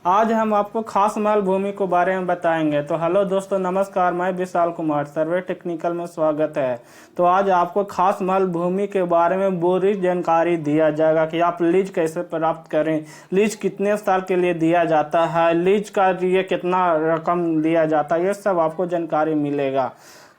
आज हम आपको खास महल भूमि के बारे में बताएंगे। तो हेलो दोस्तों, नमस्कार। मैं विशाल कुमार, सर्वे टेक्निकल में स्वागत है। तो आज आपको खास महल भूमि के बारे में पूरी जानकारी दिया जाएगा कि आप लीज कैसे प्राप्त करें, लीज कितने साल के लिए दिया जाता है, लीज का लिए कितना रकम दिया जाता है, ये सब आपको जानकारी मिलेगा।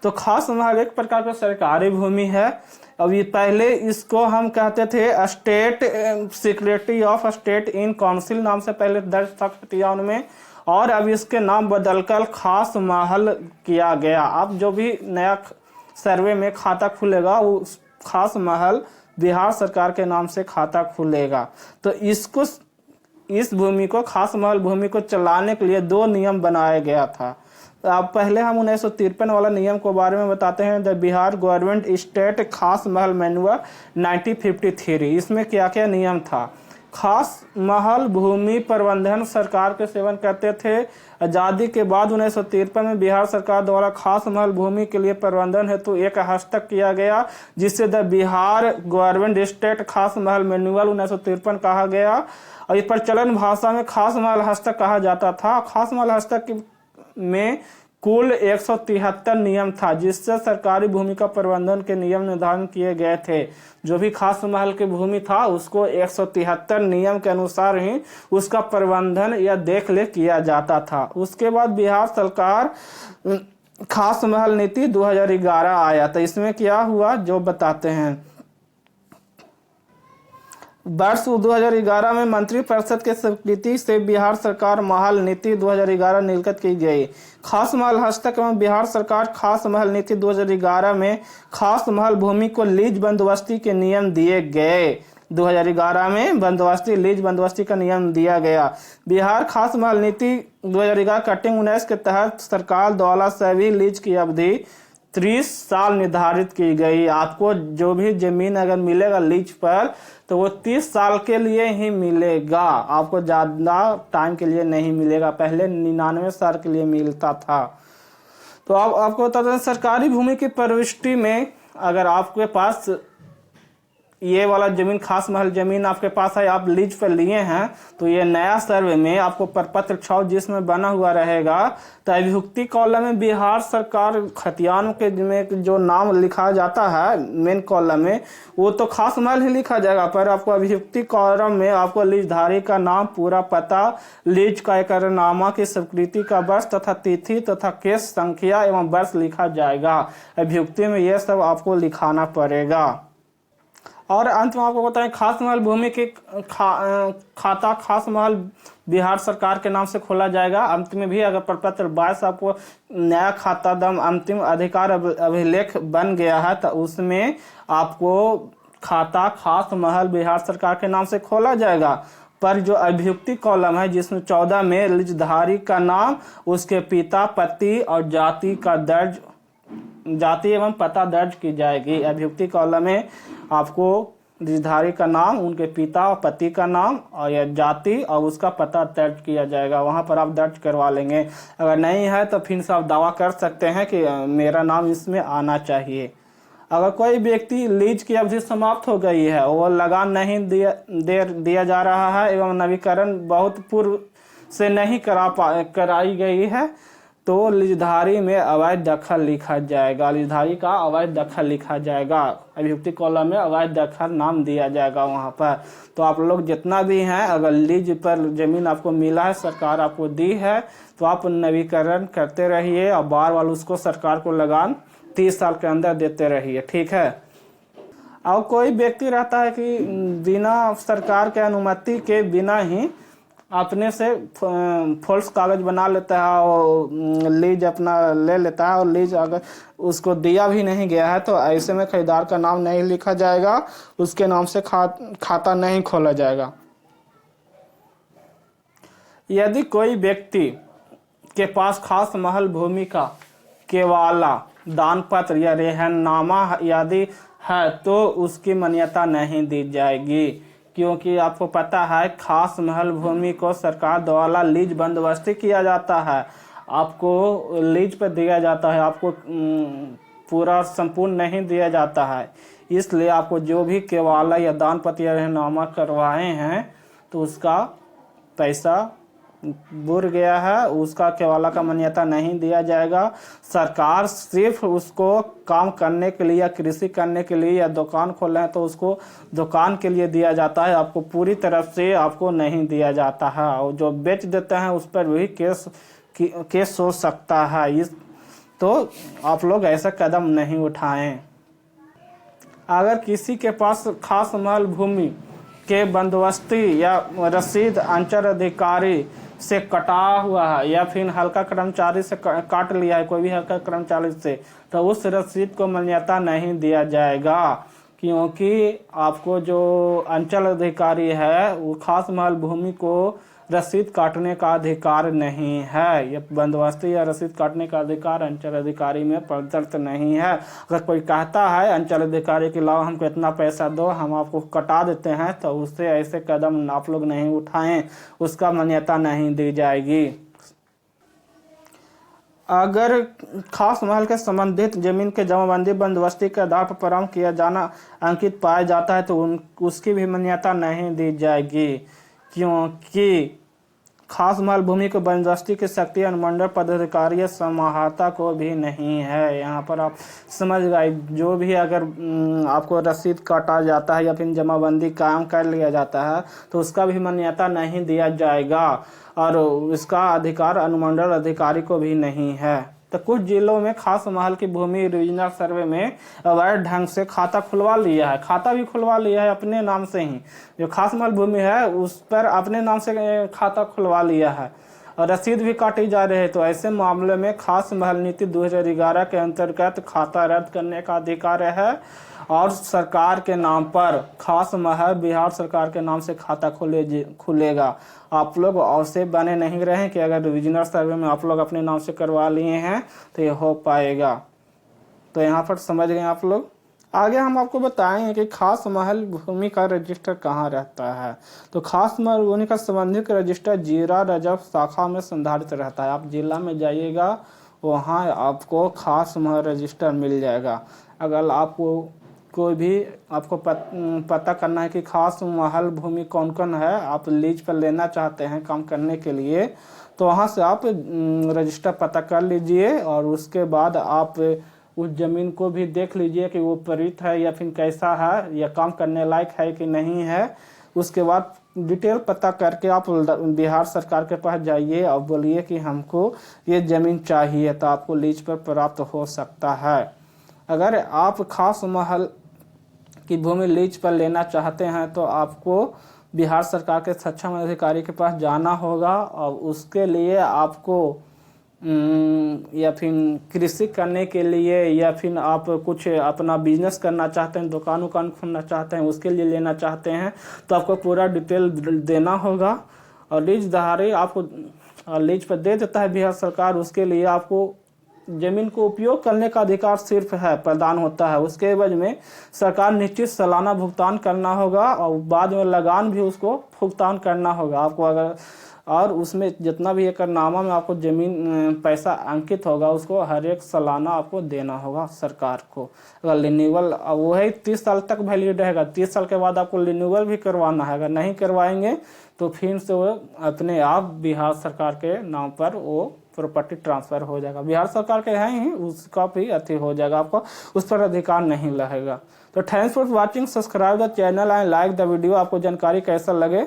तो खास महल एक प्रकार का सरकारी भूमि है। अभी पहले इसको हम कहते थे state secretary of state in council नाम से पहले दर्ज था खतिया में, और अब इसके नाम बदलकर खास महल किया गया। अब जो भी नया सर्वे में खाता खुलेगा वो खास महल बिहार सरकार के नाम से खाता खुलेगा। तो इस भूमि को खास महल भूमि को चलाने के लिए 2 नियम बनाया गया था। अब पहले हम 1953 वाला नियम के बारे में बताते हैं। द बिहार गवर्नमेंट स्टेट खास महल मैनुअल 1953। इसमें क्या क्या नियम था? खास महल भूमि प्रबंधन सरकार के सेवन करते थे। आज़ादी के बाद 1953 में बिहार सरकार द्वारा खास महल भूमि के लिए प्रबंधन हेतु एक हस्तक किया गया, जिसे द बिहार गवर्नमेंट स्टेट खास महल मैनुअल 1953 कहा गया। और इस प्रचलन भाषा में खास महल हस्तक कहा जाता था। खास महल हस्तक में कुल 173 नियम था, जिससे सरकारी भूमि का प्रबंधन के नियम निर्धारण किए गए थे। जो भी खास महल की भूमि था उसको 173 नियम के अनुसार ही उसका प्रबंधन या देखरेख किया जाता था। उसके बाद बिहार सरकार खास महल नीति 2011 आया। तो इसमें क्या हुआ जो बताते हैं। वर्ष 2011 में मंत्रिपरिषद के स्वीकृति से बिहार सरकार महल नीति 2011 निर्गत की गई। खास महल हस्तक एवं बिहार सरकार खास महल नीति 2011 में खास महल भूमि को लीज बंदोबस्ती के नियम दिए गए। 2011 में बंदोबस्ती लीज बंदोबस्ती का नियम दिया गया। बिहार खास महल नीति 2011 कटिंग 19 के तहत सरकार द्वारा सभी लीज की अवधि 30 साल निर्धारित की गई। आपको जो भी जमीन अगर मिलेगा लीज पर तो वो 30 साल के लिए ही मिलेगा, आपको ज़्यादा टाइम के लिए नहीं मिलेगा। पहले 99 साल के लिए मिलता था। तो अब आपको बताते हैं सरकारी भूमि की प्रविष्टि में अगर आपके पास ये वाला जमीन खास महल जमीन आपके पास है, आप लीज पर लिए हैं, तो ये नया सर्वे में आपको प्रपत्र 6 जिसमें बना हुआ रहेगा। तो अभियुक्ति कॉलम में बिहार सरकार खतियान के में जो नाम लिखा जाता है मेन कॉलम में, वो तो खास महल ही लिखा जाएगा, पर आपको अभियुक्ति कॉलम में आपको लीजधारी का नाम, पूरा पता, लीज का एकरारनामा की स्वीकृति का वर्ष तथा तिथि तथा केस संख्या एवं वर्ष लिखा जाएगा। अभियुक्ति में यह सब आपको लिखाना पड़ेगा। और अंत में आपको बताएं खास महल भूमि के खाता खास महल बिहार सरकार के नाम से खोला जाएगा। अंत में भी अगर प्रपत्र 22 आपको नया खाता दम अंतिम अधिकार अभिलेख बन गया है तो उसमें आपको खाता खास महल बिहार सरकार के नाम से खोला जाएगा। पर जो अभियुक्ति कॉलम है जिसमें 14 में लीजधारी का नाम, उसके पिता, पति और जाति एवं पता दर्ज की जाएगी। अभियुक्ति कॉलम में आपको लीजधारी का नाम, उनके पिता और पति का नाम और या जाति और उसका पता दर्ज किया जाएगा। वहां पर आप दर्ज करवा लेंगे। अगर नहीं है तो फिर से आप दावा कर सकते हैं कि मेरा नाम इसमें आना चाहिए। अगर कोई व्यक्ति लीज की अवधि समाप्त हो गई है, वो लगान नहीं दिया जा रहा है एवं नवीकरण बहुत पूर्व से नहीं कराई गई है, तो लीजधारी में अवैध दखल लिखा जाएगा। लीजधारी का अवैध दखल लिखा जाएगा। अभियुक्ति कॉलम में अवैध दखल नाम दिया जाएगा वहां पर। तो आप लोग जितना भी हैं, अगर लीज पर जमीन आपको मिला है, सरकार आपको दी है, तो आप नवीकरण करते रहिए और बार बार उसको सरकार को लगान 30 साल के अंदर देते रहिए। ठीक है। और कोई व्यक्ति रहता है कि बिना सरकार के अनुमति के बिना ही अपने से फॉल्स कागज बना लेता है और लीज अपना ले लेता है, और लीज अगर उसको दिया भी नहीं गया है तो ऐसे में खरीदार का नाम नहीं लिखा जाएगा, उसके नाम से खाता नहीं खोला जाएगा। यदि कोई व्यक्ति के पास खास महल भूमि का केवाला, दान पत्र या रेहननामा यदि है तो उसकी मान्यता नहीं दी जाएगी, क्योंकि आपको पता है खास महल भूमि को सरकार द्वारा लीज बंदोबस्ती किया जाता है। आपको लीज पर दिया जाता है, आपको पूरा संपूर्ण नहीं दिया जाता है। इसलिए आपको जो भी केवाला या दान पत्र या रहनुमा करवाए हैं तो उसका पैसा बुर गया है उसका केवाला का मान्यता नहीं दिया जाएगा। सरकार सिर्फ उसको काम करने के लिए या कृषि करने के लिए या दुकान खोले हैं तो उसको दुकान के लिए दिया जाता है, आपको पूरी तरफ से आपको नहीं दिया जाता है। और जो बेच देते हैं उस पर भी केस हो सकता है। इस तो आप लोग ऐसा कदम नहीं उठाएं। अगर किसी के पास खास महल भूमि के बंदोबस्ती या रसीद अंचल अधिकारी से कटा हुआ है या फिर हल्का कर्मचारी से काट लिया है, कोई भी हल्का कर्मचारी से, तो उस रसीद को मान्यता नहीं दिया जाएगा, क्योंकि आपको जो अंचल अधिकारी है वो खास महल भूमि को रसीद काटने का अधिकार नहीं है। ये बंदोबस्ती या रसीद काटने का अधिकार अंचल अधिकारी में प्रदत्त नहीं है। अगर कोई कहता है अंचल अधिकारी के अलावा हमको इतना पैसा दो हम आपको कटा देते हैं, तो उससे ऐसे कदम आप लोग नहीं उठाएं, उसका मान्यता नहीं दी जाएगी। अगर खास महल के संबंधित जमीन के जमाबंदी बंदोबस्ती के आधार पर प्रारंभ किया जाना अंकित पाया जाता है तो उसकी भी मान्यता नहीं दी जाएगी, क्योंकि खास महल भूमि को बंदोबस्ती की शक्ति अनुमंडल पदाधिकारी या समाहर्ता को भी नहीं है। यहाँ पर आप समझ गए, जो भी अगर आपको रसीद काटा जाता है या फिर जमाबंदी कायम कर लिया जाता है तो उसका भी मान्यता नहीं दिया जाएगा और इसका अधिकार अनुमंडल अधिकारी को भी नहीं है। तो कुछ जिलों में खास महल की भूमि रीजनल सर्वे में अवैध ढंग से खाता खुलवा लिया है, खाता भी खुलवा लिया है अपने नाम से ही। जो खास महल भूमि है उस पर अपने नाम से खाता खुलवा लिया है और रसीद भी काटी जा रही है। तो ऐसे मामले में खास महल नीति 2011 के अंतर्गत खाता रद्द करने का अधिकार है और सरकार के नाम पर खास महल बिहार सरकार के नाम से खाता खुलेगा। आप लोग और से बने नहीं रहे कि अगर रीजनल सर्वे में आप लोग अपने नाम से करवा लिए हैं तो ये हो पाएगा। तो यहाँ पर समझ गए आप लोग। आगे हम आपको बताएंगे कि खास महल भूमि का रजिस्टर कहाँ रहता है। तो खास महल भूमि का संबंधित रजिस्टर जीरा रजब शाखा में संधारित रहता है। आप जिला में जाइएगा वहाँ आपको खास महल रजिस्टर मिल जाएगा। अगर आपको कोई भी आपको पता करना है कि खास महल भूमि कौन कौन है, आप लीज पर लेना चाहते हैं काम करने के लिए, तो वहाँ से आप रजिस्टर पता कर लीजिए और उसके बाद आप उस जमीन को भी देख लीजिए कि वो परित है या फिर कैसा है या काम करने लायक है कि नहीं है। उसके बाद डिटेल पता करके आप बिहार सरकार के पास जाइए और बोलिए कि हमको ये ज़मीन चाहिए, तो आपको लीज पर प्राप्त हो सकता है। अगर आप खास महल की भूमि लीज पर लेना चाहते हैं तो आपको बिहार सरकार के सक्षम अधिकारी के पास जाना होगा और उसके लिए आपको या फिर कृषि करने के लिए या फिर आप कुछ अपना बिजनेस करना चाहते हैं, दुकान खोलना चाहते हैं, उसके लिए लेना चाहते हैं तो आपको पूरा डिटेल देना होगा। और लीजधारी आपको लीज पर दे देता है बिहार सरकार, उसके लिए आपको जमीन को उपयोग करने का अधिकार सिर्फ है प्रदान होता है। उसके एवज में सरकार निश्चित सालाना भुगतान करना होगा और बाद में लगान भी उसको भुगतान करना होगा आपको। अगर और उसमें जितना भी एकरनामा में आपको जमीन पैसा अंकित होगा उसको हर एक सालाना आपको देना होगा सरकार को। अगर रिन्यूअल वो है 30 साल तक वैलिड रहेगा, 30 साल के बाद आपको रिन्यूअल भी करवाना है। अगर नहीं करवाएंगे तो फिर से वो अपने आप बिहार सरकार के नाम पर वो प्रॉपर्टी ट्रांसफर हो जाएगा। बिहार सरकार के हैं ही उसका भी अति हो जाएगा, आपको उस पर अधिकार नहीं रहेगा। तो thanks for watching, subscribe the channel and like the video. आपको जानकारी कैसा लगे